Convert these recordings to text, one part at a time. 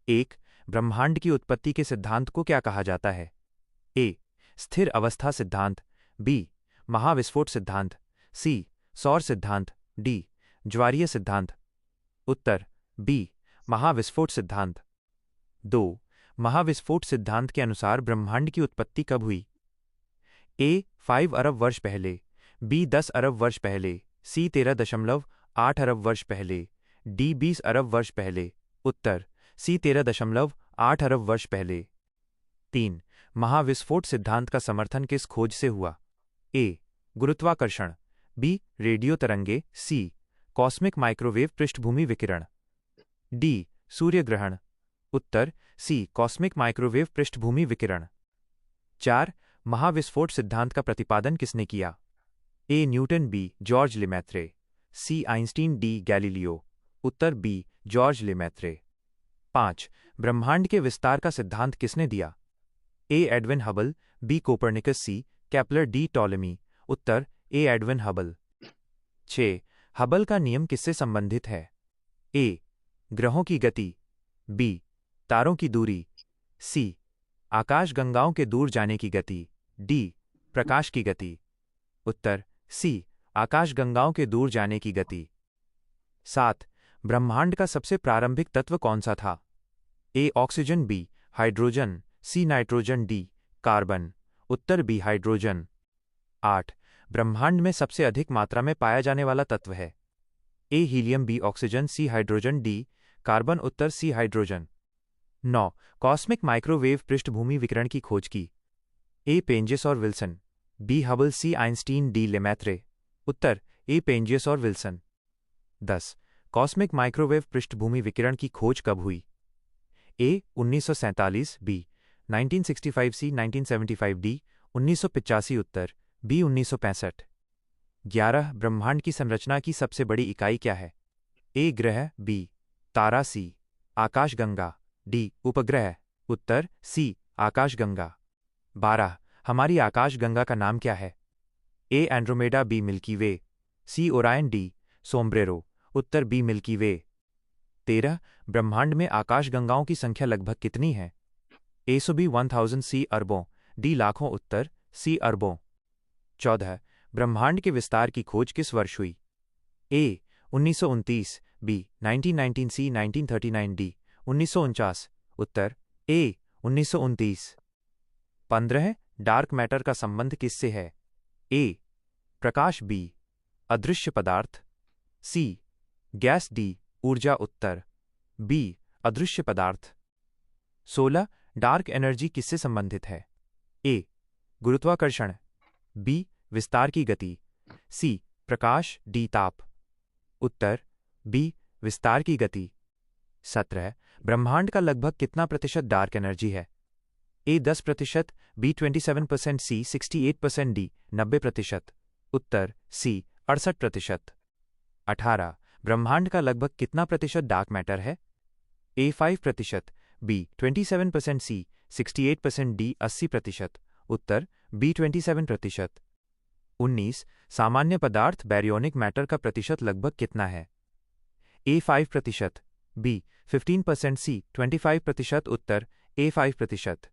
एक, ब्रह्मांड की उत्पत्ति के सिद्धांत को क्या कहा जाता है? ए. स्थिर अवस्था सिद्धांत, बी. महाविस्फोट सिद्धांत, सी. सौर सिद्धांत, डी. ज्वारीय सिद्धांत। उत्तर बी. महाविस्फोट सिद्धांत। 2. महाविस्फोट सिद्धांत के अनुसार ब्रह्मांड की उत्पत्ति कब हुई? ए. 5 अरब वर्ष पहले, बी. 10 अरब वर्ष पहले, सी. 13.8 अरब वर्ष पहले, डी. 20 अरब वर्ष पहले। उत्तर सी. 13.8 अरब वर्ष पहले। 3. महाविस्फोट सिद्धांत का समर्थन किस खोज से हुआ? ए. गुरुत्वाकर्षण, बी. रेडियो तरंगे, सी. कॉस्मिक माइक्रोवेव पृष्ठभूमि विकिरण, डी. सूर्य ग्रहण। उत्तर सी. कॉस्मिक माइक्रोवेव पृष्ठभूमि विकिरण। 4. महाविस्फोट सिद्धांत का प्रतिपादन किसने किया? A. Newton, B. George Lemaitre, C. Einstein, D. Galileo. उत्तर बी. George Lemaitre. 5. ब्रह्मांड के विस्तार का सिद्धांत किसने दिया? A. Edwin Hubble, B. Copernicus, C. Kepler, D. Ptolemy. उत्तर ए. Edwin Hubble. 6. हबल का नियम किससे संबंधित है? ए. ग्रहों की गति, बी. तारों की दूरी, सी. आकाशगंगाओं के दूर जाने की गति, डी. प्रकाश की गति। उत्तर सी. आकाशगंगाओं के दूर जाने की गति। 7. ब्रह्मांड का सबसे प्रारंभिक तत्व कौन सा था? A. Oxygen, B. Hydrogen, C. Nitrogen, D. Carbon. उत्तर बी. हाइड्रोजन। 8. ब्रह्मांड में सबसे अधिक मात्रा में पाया जाने वाला तत्व है? A. Helium, B. Oxygen, C. Hydrogen, D. Carbon. उत्तर सी. हाइड्रोजन। 9. कॉस्मिक माइक्रोवेव पृष्ठभूमि विकिरण की खोज की? ए. पेंजियस और Wilson, B. Hubble, C. Einstein, D. Lemaitre. उत्तर ए. पेंजियस और विल्सन। 10. कॉस्मिक माइक्रोवेव पृष्ठभूमि विकिरण की खोज कब हुई? ए. 1947, बी. 1965, सी. 1975, डी. 1985। उत्तर बी. 1965। 11. ब्रह्मांड की संरचना की सबसे बड़ी इकाई क्या है? ए. ग्रह, बी. तारा, सी. आकाशगंगा, डी. उपग्रह। उत्तर सी. आकाशगंगा। 12. हमारी आकाशगंगा का नाम क्या है? A. Andromeda, B. Milky Way, C. Orion, D. Sombrero. उत्तर बी. Milky Way. 13. ब्रह्मांड में आकाशगंगाओं की संख्या लगभग कितनी है? ए. सो बी 1000, सी. अरबों, डी. लाखों। उत्तर सी. अरबों। 14. ब्रह्मांड के विस्तार की खोज किस वर्ष हुई? ए. 1929, बी. 1919, सी. 1939, डी. 1949। उत्तर ए. 1929। 15. डार्क मैटर का संबंध किससे है? ए. प्रकाश, बी. अदृश्य पदार्थ, सी. Gas, D. ऊर्जा। उत्तर बी. अदृश्य पदार्थ। 16. डार्क एनर्जी किससे संबंधित है? ए. गुरुत्वाकर्षण, बी. विस्तार की गति, सी. प्रकाश, डी. ताप। उत्तर बी. विस्तार की गति। 17. ब्रह्मांड का लगभग कितना प्रतिशत डार्क एनर्जी है? ए. 10%, बी. 27%, सी. 68%, डी. 90%। उत्तर सी. 68%। 18. ब्रह्मांड का लगभग कितना प्रतिशत डार्क मैटर है? ए. 5%, बी. 27%, सी. 68%, डी. 80%। उत्तर बी. 27%। 19. सामान्य पदार्थ बैरियोनिक मैटर का प्रतिशत लगभग कितना है? ए. 5%, बी. 15%, सी. 25%। उत्तर ए. 5%।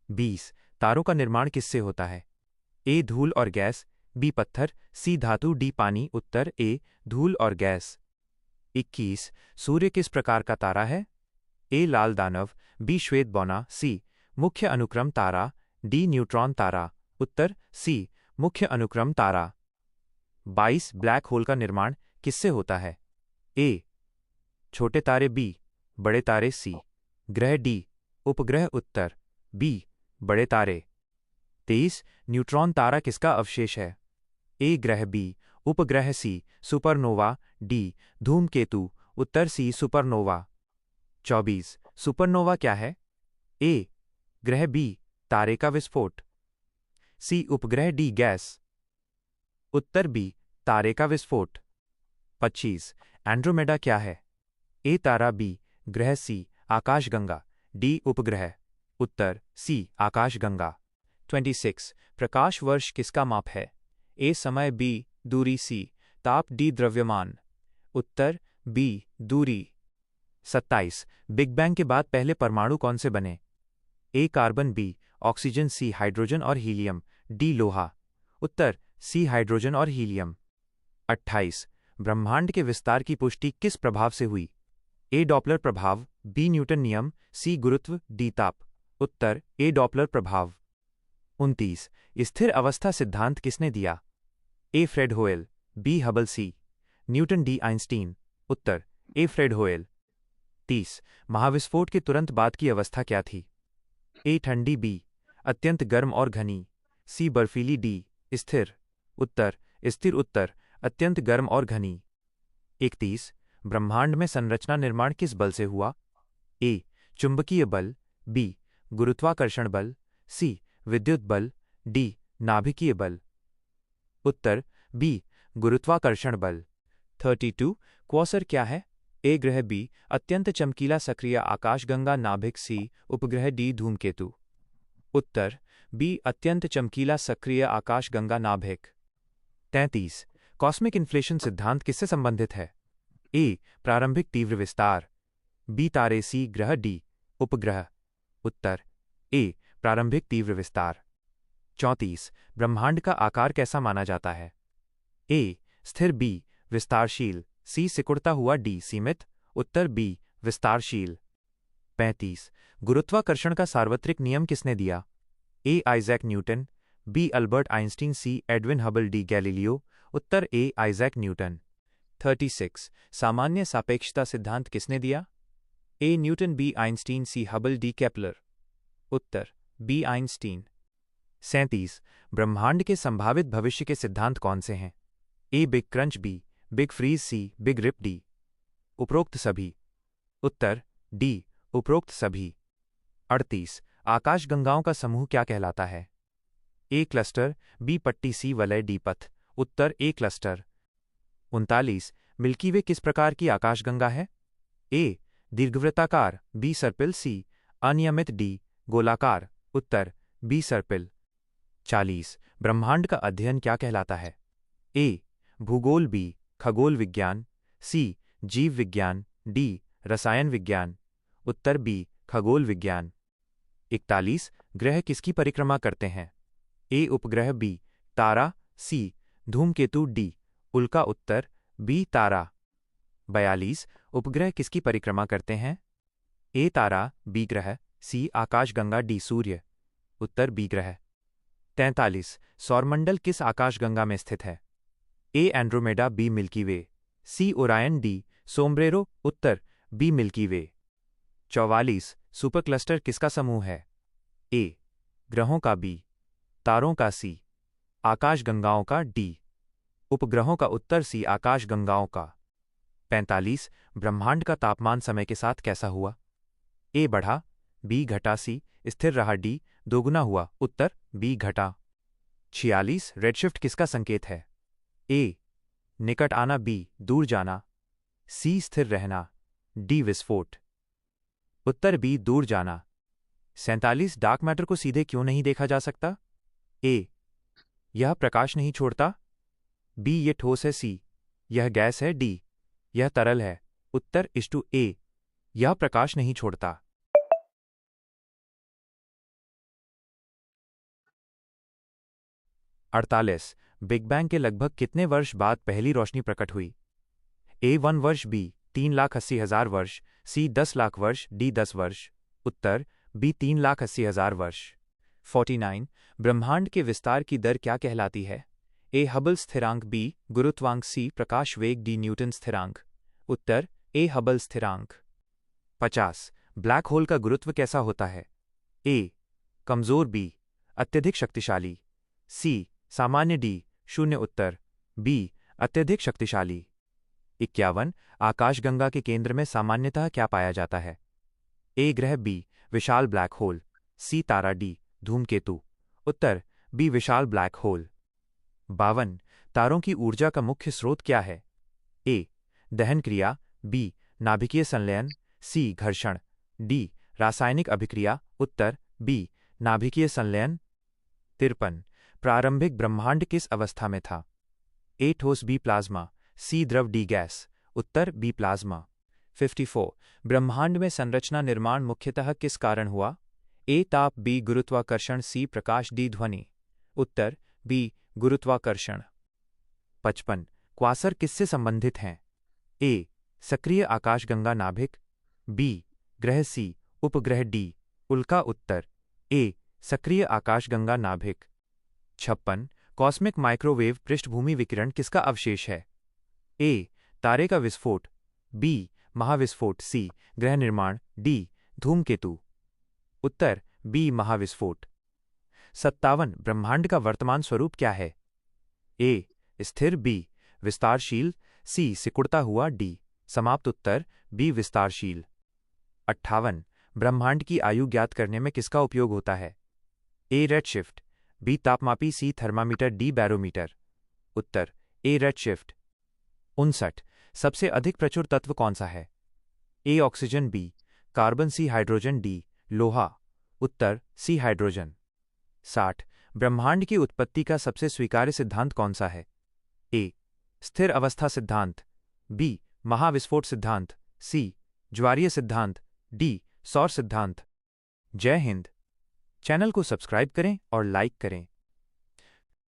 20. तारों का निर्माण किससे होता है? ए. धूल और गैस, बी. पत्थर, सी. धातु, डी. पानी। उत्तर ए. धूल और गैस। 21. सूर्य किस प्रकार का तारा है? ए. लाल दानव, बी. श्वेत बौना, सी. मुख्य अनुक्रम तारा, डी. न्यूट्रॉन तारा। उत्तर सी. मुख्य अनुक्रम तारा। 22. ब्लैक होल का निर्माण किससे होता है? ए. छोटे तारे, बी. बड़े तारे, सी. ग्रह, डी. उपग्रह। उत्तर बी. बड़े तारे। 23. न्यूट्रॉन तारा किसका अवशेष है? ए. ग्रह, बी. उपग्रह, सी. Supernova, D. धूमकेतु। उत्तर सी. सुपरनोवा। 24. सुपरनोवा क्या है? ए. ग्रह, बी. तारे का विस्फोट, सी. उपग्रह, डी. गैस। उत्तर बी. तारे का विस्फोट। 25. एंड्रोमेडा क्या है? ए. तारा, बी. ग्रह, सी. आकाशगंगा, डी. उपग्रह। उत्तर सी. आकाशगंगा। 26. प्रकाश वर्ष किसका माप है? ए. समय, बी. दूरी, सी. ताप, डी. द्रव्यमान। उत्तर बी. दूरी। 27 बिग बैंग के बाद पहले परमाणु कौन से बने? ए carbon, B oxygen, C hydrogen और हीलियम, डी लोहा। उत्तर सी हाइड्रोजन और हीलियम। 28 ब्रह्मांड के विस्तार की पुष्टि किस प्रभाव से हुई? ए डॉपलर प्रभाव, बी न्यूटन नियम, सी गुरुत्व, डी ताप। उत्तर ए डॉपलर प्रभाव। 29 स्थिर अवस्था सिद्धांत किसने दिया? ए फ्रेड होयल, बी हबल, सी न्यूटन, डी आइंस्टीन। उत्तर ए फ्रेड होयल। 30 महाविस्फोट के तुरंत बाद की अवस्था क्या थी? ए ठंडी, बी अत्यंत गर्म और घनी, सी बर्फीली, डी स्थिर। उत्तर स्थिर। उत्तर अत्यंत गर्म और घनी। 31 ब्रह्मांड में संरचना निर्माण किस बल से हुआ? ए चुंबकीय बल, बी गुरुत्वाकर्षण बल, सी विद्युत बल, डी नाभिकीय बल। उत्तर बी गुरुत्वाकर्षण बल। 32 क्वासर क्या है? ए ग्रह, बी अत्यंत चमकीला सक्रिय आकाशगंगा नाभिक, सी उपग्रह, डी धूमकेतु। उत्तर बी अत्यंत चमकीला सक्रिय आकाशगंगा नाभिक। 33 कॉस्मिक इन्फ्लेशन सिद्धांत किससे संबंधित है? ए प्रारंभिक तीव्र विस्तार, बी तारे, सी ग्रह, डी उपग्रह। उत्तर ए प्रारंभिक तीव्र विस्तार। 34 ब्रह्मांड का आकार कैसा माना जाता है? ए स्थिर, बी विस्तारशील, सी सिकुड़ता हुआ, डी सीमित। उत्तर बी विस्तारशील। 35 गुरुत्वाकर्षण का सार्वत्रिक नियम किसने दिया? A Isaac Newton, B Albert Einstein, C Edwin Hubble, D Galileo. उत्तर ए आइजैक न्यूटन। 36 सामान्य सापेक्षता सिद्धांत किसने दिया? A Newton, B Einstein, C Hubble, D Kepler. उत्तर बी आइंस्टीन। 37 ब्रह्मांड के संभावित भविष्य के सिद्धांत कौन से हैं? A big crunch, B big freeze, C big rip, D उपरोक्त सभी। उत्तर डी उपरोक्त सभी। 38 आकाशगंगाओं का समूह क्या कहलाता है? ए क्लस्टर, बी पट्टी, सी वलय, डी पथ। उत्तर ए क्लस्टर। 39 मिल्की वे किस प्रकार की आकाशगंगा है? ए दीर्घवृत्ताकार, बी सर्पिल, सी अनियमित, डी गोलाकार। उत्तर बी सर्पिल। 40 ब्रह्मांड का अध्ययन क्या कहलाता है? ए भूगोल, बी खगोल विज्ञान, सी जीव विज्ञान, डी रसायन विज्ञान। उत्तर बी खगोल विज्ञान। 41 ग्रह किसकी परिक्रमा करते हैं? ए उपग्रह, बी तारा, सी धूमकेतु, डी उल्का। उत्तर बी तारा। 42 उपग्रह किसकी परिक्रमा करते हैं? ए तारा, बी ग्रह, सी आकाशगंगा, डी सूर्य। उत्तर बी ग्रह। 43 सौरमंडल किस आकाशगंगा में स्थित है? A Andromeda, B Milky Way, C Orion, D सोमब्रेरो। Uttar B Milky way. 44 super cluster किसका समूह है? ए ग्रहों का, बी तारों का, सी आकाशगंगाओं का, डी उपग्रहों का। उत्तर सी आकाशगंगाओं का। 45 ब्रह्मांड का तापमान समय के साथ कैसा हुआ? ए बढ़ा, बी घटा, सी स्थिर रहा, डी दोगुना हुआ। उत्तर बी घटा। 46 रेडशिफ्ट किसका संकेत है? ए निकट आना, बी दूर जाना, सी स्थिर रहना, डी विस्फोट। उत्तर बी दूर जाना। 47 डार्क मैटर को सीधे क्यों नहीं देखा जा सकता? ए यह प्रकाश नहीं छोड़ता, बी ये ठोस है, सी यह गैस है, डी यह तरल है। उत्तर इष्टु ए यह प्रकाश नहीं छोड़ता। 48 बिग बैंग के लगभग कितने वर्ष बाद पहली रोशनी प्रकट हुई? ए 1 वर्ष, बी 3,80,000 वर्ष, सी 10 लाख वर्ष, डी 10 वर्ष। उत्तर बी 3,80,000 वर्ष। 49 ब्रह्मांड के विस्तार की दर क्या कहलाती है? ए हबल स्थिरांक, बी गुरुत्वांक, सी प्रकाश वेग, डी न्यूटन स्थिरांक। उत्तर ए हबल स्थिरांक। 50 ब्लैक होल का गुरुत्व कैसा होता है? ए कमजोर, बी अत्यधिक शक्तिशाली, सी सामान्य, डी शून्य। उत्तर बी अत्यधिक शक्तिशाली। 51 आकाशगंगा के केंद्र में सामान्यतः क्या पाया जाता है? ए ग्रह, बी विशाल ब्लैक होल, सी तारा, डी धूमकेतु। उत्तर बी विशाल ब्लैक होल। 52 तारों की ऊर्जा का मुख्य स्रोत क्या है? ए दहन क्रिया, बी नाभिकीय संलयन, सी घर्षण, डी रासायनिक अभिक्रिया। उत्तर बी नाभिकीय संलयन। 53 प्रारंभिक ब्रह्मांड किस अवस्था में था? ए ठोस, बी प्लाज्मा, सी द्रव, डी गैस। उत्तर बी प्लाज्मा। 54 ब्रह्मांड में संरचना निर्माण मुख्यतः किस कारण हुआ? ए ताप, बी गुरुत्वाकर्षण, सी प्रकाश, डी ध्वनि। उत्तर बी गुरुत्वाकर्षण। 55 क्वासर किससे संबंधित हैं? ए सक्रिय आकाशगंगा नाभिक, बी ग्रह, सी उपग्रह, डी उल्का। उत्तर ए सक्रिय आकाशगंगा नाभिक। 56 कॉस्मिक माइक्रोवेव पृष्ठभूमि विकिरण किसका अवशेष है? ए तारे का विस्फोट, बी महाविस्फोट, सी ग्रह निर्माण, डी धूमकेतु। उत्तर बी महाविस्फोट। 57 ब्रह्मांड का वर्तमान स्वरूप क्या है? ए स्थिर, बी विस्तारशील, सी सिकुड़ता हुआ, डी समाप्त। उत्तर बी विस्तारशील। 58 ब्रह्मांड की आयु ज्ञात करने में किसका उपयोग होता है? ए रेडशिफ्ट, बी तापमापी, सी थर्मामीटर, डी बैरोमीटर। उत्तर ए रेडशिफ्ट। 59 सबसे अधिक प्रचुर तत्व कौन सा है? A oxygen, B carbon, C hydrogen, D लोहा। उत्तर सी हाइड्रोजन। 60 ब्रह्मांड की उत्पत्ति का सबसे स्वीकार्य सिद्धांत कौन सा है? ए स्थिर अवस्था सिद्धांत, बी महाविस्फोट सिद्धांत, सी ज्वारीय सिद्धांत, डी सौर सिद्धांत। जय हिंद। चैनल को सब्सक्राइब करें और लाइक करें।